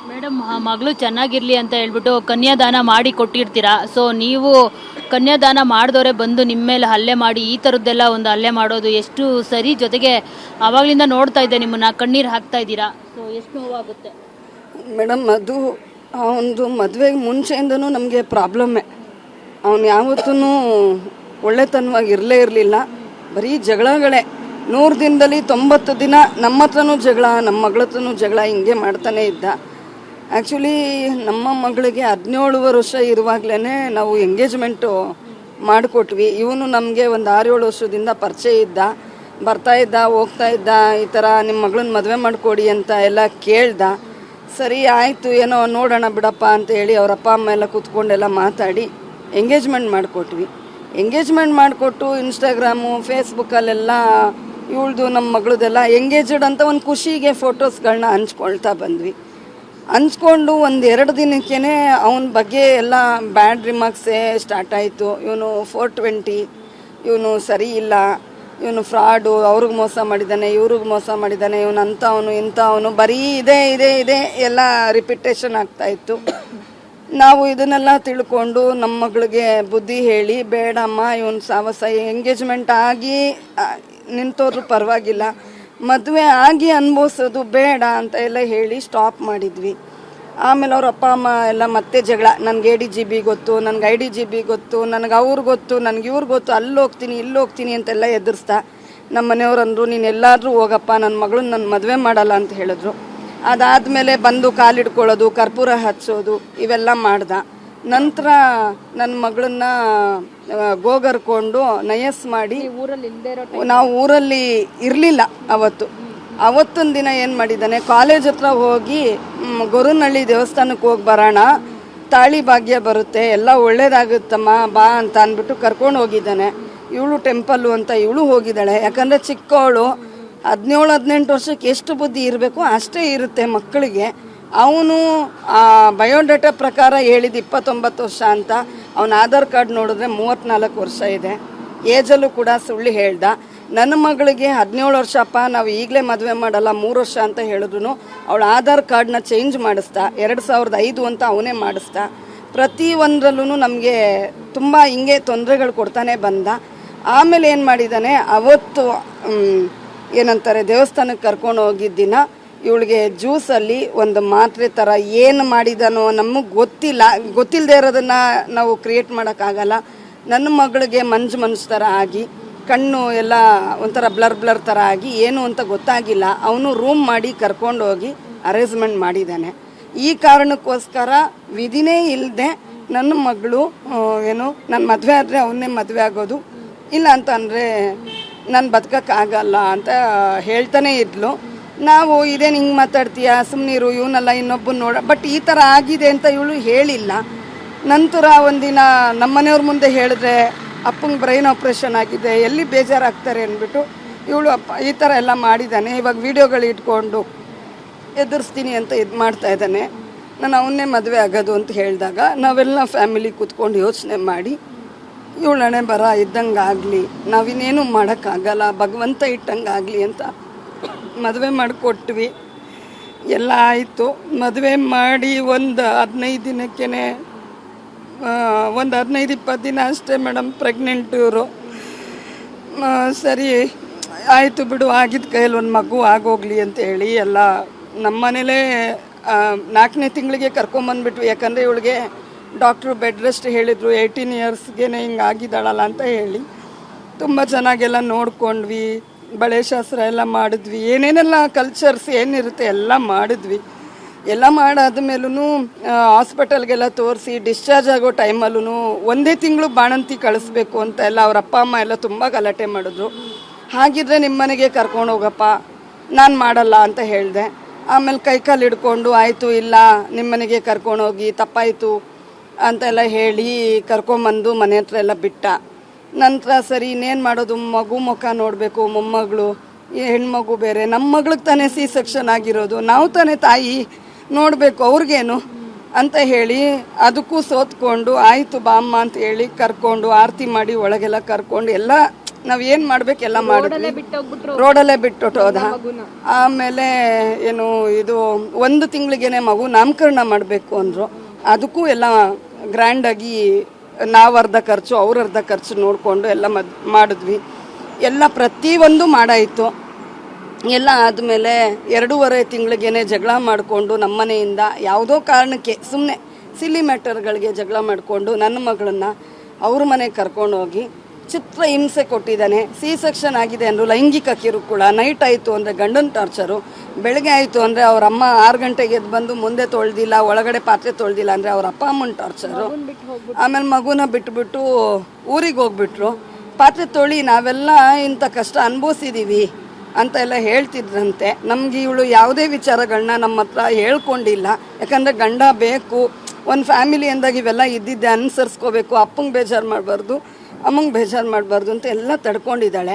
Madam, ಮಗಳು ಚೆನ್ನಾಗಿರ್ಲಿ ಅಂತ ಹೇಳ್ಬಿಟ್ಟು ಕನ್ಯಾದಾನ ಮಾಡಿ ಕೊಟ್ಟಿರ್ತೀರಾ. ಸೊ ನೀವು ಕನ್ಯಾದಾನ ಮಾಡಿದವರೇ ಬಂದು ನಿಮ್ಮ ಮೇಲೆ ಹಲ್ಲೆ ಮಾಡಿ ಈ ಥರದ್ದೆಲ್ಲ ಒಂದು ಹಲ್ಲೆ ಮಾಡೋದು ಎಷ್ಟು ಸರಿ? ಜೊತೆಗೆ ಆವಾಗಲಿಂದ ನೋಡ್ತಾ ಇದ್ದೆ ನಿಮ್ಮನ್ನ, ಕಣ್ಣೀರು ಹಾಕ್ತಾ ಇದ್ದೀರಾ. ಸೊ ಎಷ್ಟು ನೋವಾಗುತ್ತೆ ಮೇಡಮ್. ಅದು ಅವನದು ಮದುವೆಗೆ ಮುಂಚೆಯಿಂದನೂ ನಮಗೆ ಪ್ರಾಬ್ಲಮ್ಮೇ. ಅವನು ಯಾವತ್ತೂ ಒಳ್ಳೆತನವಾಗಿ ಇರಲಿಲ್ಲ. ಬರೀ ಜಗಳಗಳೇ. 100 ದಿನದಲ್ಲಿ 90 ದಿನ ನಮ್ಮ ಹತ್ರನೂ ಜಗಳ, ನಮ್ಮ ಮಗಳ ಹತ್ರನೂ ಜಗಳ, ಹಿಂಗೆ ಮಾಡ್ತಾನೆ ಇದ್ದ. ಆ್ಯಕ್ಚುಲಿ ನಮ್ಮ ಮಗಳಿಗೆ 17 ವರ್ಷ ಇರುವಾಗಲೇ ನಾವು ಎಂಗೇಜ್ಮೆಂಟು ಮಾಡಿಕೊಟ್ವಿ. ಇವನು ನಮಗೆ ಒಂದು 6-7 ವರ್ಷದಿಂದ ಪರಿಚಯ ಇದ್ದ, ಬರ್ತಾ ಇದ್ದ, ಹೋಗ್ತಾ ಇದ್ದ. ಈ ಥರ ನಿಮ್ಮ ಮಗಳನ್ನ ಮದುವೆ ಮಾಡಿಕೊಡಿ ಅಂತ ಎಲ್ಲ ಕೇಳ್ದ. ಸರಿ ಆಯಿತು, ಏನೋ ನೋಡೋಣ ಬಿಡಪ್ಪ ಅಂತೇಳಿ ಅವ್ರ ಅಪ್ಪ ಅಮ್ಮ ಎಲ್ಲ ಕೂತ್ಕೊಂಡೆಲ್ಲ ಮಾತಾಡಿ ಎಂಗೇಜ್ಮೆಂಟ್ ಮಾಡಿಕೊಟ್ವಿ. ಎಂಗೇಜ್ಮೆಂಟ್ ಮಾಡಿಕೊಟ್ಟು ಇನ್ಸ್ಟಾಗ್ರಾಮು ಫೇಸ್ಬುಕ್ಕಲ್ಲೆಲ್ಲ ಇವಳ್ದು ನಮ್ಮ ಮಗಳದೆಲ್ಲ ಎಂಗೇಜ್ಡ್ ಅಂತ ಒಂದು ಖುಷಿಗೆ ಫೋಟೋಸ್ಗಳನ್ನ ಹಂಚ್ಕೊಳ್ತಾ ಬಂದ್ವಿ. ಹಂಚ್ಕೊಂಡು 1-2 ದಿನಕ್ಕೇ ಅವನ ಬಗ್ಗೆ ಎಲ್ಲ ಬ್ಯಾಡ್ ರಿಮಾರ್ಕ್ಸೇ ಸ್ಟಾರ್ಟ್ ಆಯಿತು. ಇವನು 420, ಇವನು ಸರಿ ಇಲ್ಲ, ಇವನು ಫ್ರಾಡು, ಅವ್ರಿಗೆ ಮೋಸ ಮಾಡಿದ್ದಾನೆ, ಇವ್ರಿಗೆ ಮೋಸ ಮಾಡಿದ್ದಾನೆ, ಇವನು ಅಂಥವನು ಇಂಥವನು, ಬರೀ ಇದೇ ಎಲ್ಲ ರಿಪಿಟೇಷನ್ ಆಗ್ತಾಯಿತ್ತು. ನಾವು ಇದನ್ನೆಲ್ಲ ತಿಳ್ಕೊಂಡು ನಮ್ಮ ಮಗಳಿಗೆ ಬುದ್ಧಿ ಹೇಳಿ, ಬೇಡಮ್ಮ ಇವನು ಸಾವಸ, ಎಂಗೇಜ್ಮೆಂಟ್ ಆಗಿ ನಿಂತೋದ್ರು ಪರವಾಗಿಲ್ಲ, ಮದುವೆ ಆಗಿ ಅನುಭವಿಸೋದು ಬೇಡ ಅಂತ ಎಲ್ಲ ಹೇಳಿ ಸ್ಟಾಪ್ ಮಾಡಿದ್ವಿ. ಆಮೇಲೆ ಅವ್ರ ಅಪ್ಪ ಅಮ್ಮ ಎಲ್ಲ ಮತ್ತೆ ಜಗಳ. ನನಗೆ ADGB ಗೊತ್ತು, ನನಗೆ IDGB ಗೊತ್ತು, ನನಗೆ ಅವ್ರು ಗೊತ್ತು, ನನಗೆ ಇವ್ರು ಗೊತ್ತು, ಅಲ್ಲಿ ಹೋಗ್ತೀನಿ ಇಲ್ಲಿ ಹೋಗ್ತೀನಿ ಅಂತೆಲ್ಲ ಎದುರಿಸ್ತಾ. ನಮ್ಮ ಮನೆಯವ್ರು ಅಂದರು, ನೀನು ಎಲ್ಲಾದರೂ ಹೋಗಪ್ಪ, ನನ್ನ ಮಗಳನ್ನ ನಾನು ಮದುವೆ ಮಾಡಲ್ಲ ಅಂತ ಹೇಳಿದ್ರು. ಅದಾದಮೇಲೆ ಬಂದು ಕಾಲಿಡ್ಕೊಳ್ಳೋದು, ಕರ್ಪೂರ ಹಚ್ಚೋದು ಇವೆಲ್ಲ ಮಾಡ್ದ. ನಂತರ ನನ್ನ ಮಗಳನ್ನ ಗೋಗರ್ಕೊಂಡು ನಯಸ್ ಮಾಡಿ, ನಾವು ಊರಲ್ಲಿ ಇರಲಿಲ್ಲ ಅವತ್ತಿನ ದಿನ ಏನು ಮಾಡಿದ್ದಾನೆ, ಕಾಲೇಜ್ ಹತ್ರ ಹೋಗಿ ಗೊರವನಹಳ್ಳಿ ದೇವಸ್ಥಾನಕ್ಕೆ ಹೋಗಿ ಬರೋಣ, ತಾಳಿ ಭಾಗ್ಯ ಬರುತ್ತೆ, ಎಲ್ಲ ಒಳ್ಳೇದಾಗುತ್ತಮ್ಮ ಬಾ ಅಂತ ಅಂದ್ಬಿಟ್ಟು ಕರ್ಕೊಂಡು ಹೋಗಿದ್ದಾನೆ. ಇವಳು ಟೆಂಪಲ್ಲು ಅಂತ ಇವಳು ಹೋಗಿದ್ದಾಳೆ. ಯಾಕಂದರೆ ಚಿಕ್ಕವಳು 17-18 ವರ್ಷಕ್ಕೆ ಎಷ್ಟು ಬುದ್ಧಿ ಇರಬೇಕು ಅಷ್ಟೇ ಇರುತ್ತೆ ಮಕ್ಕಳಿಗೆ. ಅವನು ಬಯೋಡೇಟಾ ಪ್ರಕಾರ ಹೇಳಿದ್ದು 29 ವರ್ಷ ಅಂತ. ಅವನ ಆಧಾರ್ ಕಾರ್ಡ್ ನೋಡಿದ್ರೆ 34 ವರ್ಷ ಇದೆ. ಏಜಲ್ಲೂ ಕೂಡ ಸುಳ್ಳು ಹೇಳ್ದ. ನನ್ನ ಮಗಳಿಗೆ 17 ವರ್ಷಪ್ಪ, ನಾವು ಈಗಲೇ ಮದುವೆ ಮಾಡಲ್ಲ 3 ವರ್ಷ ಅಂತ ಹೇಳಿದ್ರು ಅವಳ ಆಧಾರ್ ಕಾರ್ಡ್ನ ಚೇಂಜ್ ಮಾಡಿಸ್ತಾ, 2005 ಅಂತ ಅವನೇ ಮಾಡಿಸ್ತಾ. ಪ್ರತಿಯೊಂದರಲ್ಲೂ ನಮಗೆ ತುಂಬ ಹಿಂಗೆ ತೊಂದರೆಗಳು ಕೊಡ್ತಾನೆ ಬಂದ. ಆಮೇಲೆ ಏನು ಮಾಡಿದ್ದಾನೆ, ಅವತ್ತು ಏನಂತಾರೆ ದೇವಸ್ಥಾನಕ್ಕೆ ಕರ್ಕೊಂಡು ಹೋಗಿದ್ದ ದಿನ ಇವಳಿಗೆ ಜ್ಯೂಸಲ್ಲಿ ಒಂದು ಮಾತ್ರೆ ಥರ ಏನು ಮಾಡಿದಾನೋ ನಮಗೆ ಗೊತ್ತಿಲ್ಲದೆ ಇರೋದನ್ನು ನಾವು ಕ್ರಿಯೇಟ್ ಮಾಡೋಕ್ಕಾಗಲ್ಲ. ನನ್ನ ಮಗಳಿಗೆ ಮಂಜು ಥರ ಆಗಿ, ಕಣ್ಣು ಎಲ್ಲ ಒಂಥರ ಬ್ಲರ್ ಥರ ಆಗಿ, ಏನು ಅಂತ ಗೊತ್ತಾಗಿಲ್ಲ. ಅವನು ರೂಮ್ ಮಾಡಿ ಕರ್ಕೊಂಡೋಗಿ ಅರೇಂಜ್ಮೆಂಟ್ ಮಾಡಿದ್ದಾನೆ. ಈ ಕಾರಣಕ್ಕೋಸ್ಕರ ವಿಧಿನೇ ಇಲ್ಲದೆ ನನ್ನ ಮಗಳು ನನ್ನ ಮದುವೆ ಆದರೆ ಅವನ್ನೇ ಮದುವೆ ಆಗೋದು, ಇಲ್ಲ ಅಂತ ಅಂದರೆ ನಾನು ಬದುಕೋಕ್ಕಾಗಲ್ಲ ಅಂತ ಹೇಳ್ತಾನೆ ಇದ್ಲು. ನಾವು ಇದೇನು ಹಿಂಗೆ ಮಾತಾಡ್ತೀಯ, ಸುಮ್ಮನಿರು, ಇವನೆಲ್ಲ ಇನ್ನೊಬ್ಬನ ನೋಡ, ಬಟ್ ಈ ಥರ ಆಗಿದೆ ಅಂತ ಇವಳು ಹೇಳಿಲ್ಲ. ನಂತರ ಒಂದಿನ ನಮ್ಮ ಮನೆಯವ್ರ ಮುಂದೆ ಹೇಳಿದ್ರೆ ಅಪ್ಪಂಗೆ ಬ್ರೈನ್ ಆಪ್ರೇಷನ್ ಆಗಿದೆ, ಎಲ್ಲಿ ಬೇಜಾರಾಗ್ತಾರೆ ಅಂದ್ಬಿಟ್ಟು ಇವಳು ಅಪ್ಪ ಈ ಥರ ಎಲ್ಲ ಮಾಡಿದ್ದಾನೆ. ಇವಾಗ ವೀಡಿಯೋಗಳು ಇಟ್ಕೊಂಡು ಎದುರಿಸ್ತೀನಿ ಅಂತ ಇದು ಮಾಡ್ತಾ ಇದ್ದಾನೆ. ನಾನು ಅವನ್ನೇ ಮದುವೆ ಆಗೋದು ಅಂತ ಹೇಳಿದಾಗ ನಾವೆಲ್ಲ ಫ್ಯಾಮಿಲಿ ಕೂತ್ಕೊಂಡು ಯೋಚನೆ ಮಾಡಿ, ಇವಳು ಹಣೆ ಬರ ಇದ್ದಂಗೆ ಆಗಲಿ, ನಾವಿನ್ನೇನು ಮಾಡೋಕ್ಕಾಗಲ್ಲ, ಭಗವಂತ ಇಟ್ಟಂಗೆ ಆಗಲಿ ಅಂತ ಮದುವೆ ಮಾಡಿಕೊಟ್ವಿ. ಎಲ್ಲ ಆಯಿತು. ಮದುವೆ ಮಾಡಿ ಒಂದು 15 ದಿನಕ್ಕೇ, ಒಂದು 15-20 ದಿನ ಅಷ್ಟೇ ಮೇಡಮ್ ಪ್ರೆಗ್ನೆಂಟ್ ಇವರು. ಸರಿ ಆಯಿತು ಬಿಡು, ಆಗಿದ್ದ ಕೈಯಲ್ಲಿ ಒಂದು ಮಗು ಆಗೋಗ್ಲಿ ಅಂತ ಹೇಳಿ ಎಲ್ಲ ನಮ್ಮ ಮನೇಲೇ 4ನೇ ತಿಂಗಳಿಗೆ ಕರ್ಕೊಂಬಂದ್ಬಿಟ್ವಿ. ಯಾಕಂದರೆ ಇವಳಿಗೆ ಡಾಕ್ಟ್ರು ಬೆಡ್ ರೆಸ್ಟ್ ಹೇಳಿದರು, 18 ಇಯರ್ಸ್ಗೆ ಹಿಂಗೆ ಆಗಿದ್ದಾಳಲ್ಲ ಅಂತ ಹೇಳಿ. ತುಂಬ ಚೆನ್ನಾಗೆಲ್ಲ ನೋಡ್ಕೊಂಡ್ವಿ, ಬಳೆ ಶಾಸ್ತ್ರ ಎಲ್ಲ ಮಾಡಿದ್ವಿ, ಏನೇನೆಲ್ಲ ಕಲ್ಚರ್ಸ್ ಏನಿರುತ್ತೆ ಎಲ್ಲ ಮಾಡಿದ್ವಿ. ಎಲ್ಲ ಮಾಡಾದ್ಮೇಲೂ ಹಾಸ್ಪಿಟಲ್ಗೆಲ್ಲ ತೋರಿಸಿ ಡಿಸ್ಚಾರ್ಜ್ ಆಗೋ ಟೈಮಲ್ಲೂ 1 ತಿಂಗಳು ಬಾಣಂತಿ ಕಳಿಸ್ಬೇಕು ಅಂತ ಎಲ್ಲ ಅವ್ರ ಅಪ್ಪ ಅಮ್ಮ ಎಲ್ಲ ತುಂಬ ಗಲಾಟೆ ಮಾಡಿದ್ರು. ಹಾಗಿದ್ರೆ ನಿಮ್ಮ ಮನೆಗೆ ಕರ್ಕೊಂಡು ಹೋಗಪ್ಪ, ನಾನು ಮಾಡಲ್ಲ ಅಂತ ಹೇಳಿದೆ. ಆಮೇಲೆ ಕೈಕಾಲು ಹಿಡ್ಕೊಂಡು ಆಯಿತು ಇಲ್ಲ ನಿಮ್ಮ ಮನೆಗೆ ಕರ್ಕೊಂಡೋಗಿ, ತಪ್ಪಾಯಿತು ಅಂತೆಲ್ಲ ಹೇಳಿ ಕರ್ಕೊಂಬಂದು ಮನೆ ಹತ್ರ ಎಲ್ಲ ಬಿಟ್ಟ. ನಂತರ ಸರಿ ಇನ್ನೇನು ಮಾಡೋದು, ಮಗು ಮುಖ ನೋಡಬೇಕು, ಮೊಮ್ಮಗಳು ಹೆಣ್ಮಗು ಬೇರೆ, ನಮ್ಮ ಮಗಳಿಗೆ ತಾನೇ C-ಸೆಕ್ಷನ್ ಆಗಿರೋದು, ನಾವು ತಾನೇ ತಾಯಿ ನೋಡಬೇಕು, ಅವ್ರಿಗೇನು ಅಂತ ಹೇಳಿ ಅದಕ್ಕೂ ಸೋತ್ಕೊಂಡು ಆಯಿತು ಬಾಮ್ಮ ಅಂತ ಹೇಳಿ ಕರ್ಕೊಂಡು ಆರತಿ ಮಾಡಿ ಒಳಗೆಲ್ಲ ಕರ್ಕೊಂಡು ಎಲ್ಲ ನಾವು ಏನು ಮಾಡ್ಬೇಕು ಎಲ್ಲ ಮಾಡಿದ್ವಿ, ರೋಡಲ್ಲೇ ಬಿಟ್ಟುಟ್ಟೋದ. ಆಮೇಲೆ ಏನು ಇದು 1 ತಿಂಗಳಿಗೇನೆ ಮಗು ನಾಮಕರಣ ಮಾಡಬೇಕು ಅಂದರು. ಅದಕ್ಕೂ ಎಲ್ಲ ಗ್ರ್ಯಾಂಡಾಗಿ ನಾವು ಅರ್ಧ ಖರ್ಚು ಅವ್ರ ಅರ್ಧ ಖರ್ಚು ನೋಡಿಕೊಂಡು ಎಲ್ಲ ಮಾಡಿದ್ವಿ. ಎಲ್ಲ ಪ್ರತಿಯೊಂದು ಮಾಡಾಯಿತು. ಎಲ್ಲ ಆದಮೇಲೆ 2.5 ತಿಂಗಳಿಗೇನೆ ಜಗಳ ಮಾಡಿಕೊಂಡು ನಮ್ಮನೆಯಿಂದ ಯಾವುದೋ ಕಾರಣಕ್ಕೆ ಸುಮ್ಮನೆ ಸಿಲ್ಲಿ ಮ್ಯಾಟರ್ಗಳಿಗೆ ಜಗಳ ಮಾಡಿಕೊಂಡು ನನ್ನ ಮಗಳನ್ನು ಅವ್ರ ಮನೆಗೆ ಕರ್ಕೊಂಡೋಗಿ ಚಿತ್ರ ಹಿಂಸೆ ಕೊಟ್ಟಿದ್ದಾನೆ. ಸೆಕ್ಷನ್ ಆಗಿದೆ ಅಂದರು, ಲೈಂಗಿಕ ಕಿರುಕುಳ. ನೈಟ್ ಆಯಿತು ಅಂದರೆ ಗಂಡನ ಟಾರ್ಚರು, ಬೆಳಗ್ಗೆ ಆಯಿತು ಅಂದರೆ ಅವ್ರ ಅಮ್ಮ 6 ಗಂಟೆಗೆ ಎದ್ದು ಬಂದು ಮುಂದೆ ತೊಳೆದಿಲ್ಲ, ಒಳಗಡೆ ಪಾತ್ರೆ ತೊಳೆದಿಲ್ಲ ಅಂದರೆ ಅವ್ರ ಅಪ್ಪ ಅಮ್ಮನ ಟಾರ್ಚರು. ಆಮೇಲೆ ಮಗುನ ಬಿಟ್ಬಿಟ್ಟು ಊರಿಗೆ ಹೋಗ್ಬಿಟ್ರು. ಪಾತ್ರೆ ತೊಳಿ, ನಾವೆಲ್ಲ ಇಂಥ ಕಷ್ಟ ಅನುಭವಿಸಿದ್ದೀವಿ ಅಂತ ಎಲ್ಲ ಹೇಳ್ತಿದ್ರಂತೆ. ನಮ್ಗೆ ಇವಳು ಯಾವುದೇ ವಿಚಾರಗಳನ್ನ ನಮ್ಮ ಹತ್ರ ಹೇಳ್ಕೊಂಡಿಲ್ಲ. ಯಾಕಂದರೆ ಗಂಡ ಬೇಕು, ಒಂದು ಫ್ಯಾಮಿಲಿ ಅಂದಾಗ ಇವೆಲ್ಲ ಇದ್ದಿದ್ದೆ ಅನುಸರಿಸ್ಕೋಬೇಕು, ಅಪ್ಪಂಗೆ ಬೇಜಾರು ಮಾಡಬಾರ್ದು, ಅಮ್ಮಂಗೆ ಬೇಜಾರು ಮಾಡಬಾರ್ದು ಅಂತ ಎಲ್ಲ ತಡ್ಕೊಂಡಿದ್ದಾಳೆ.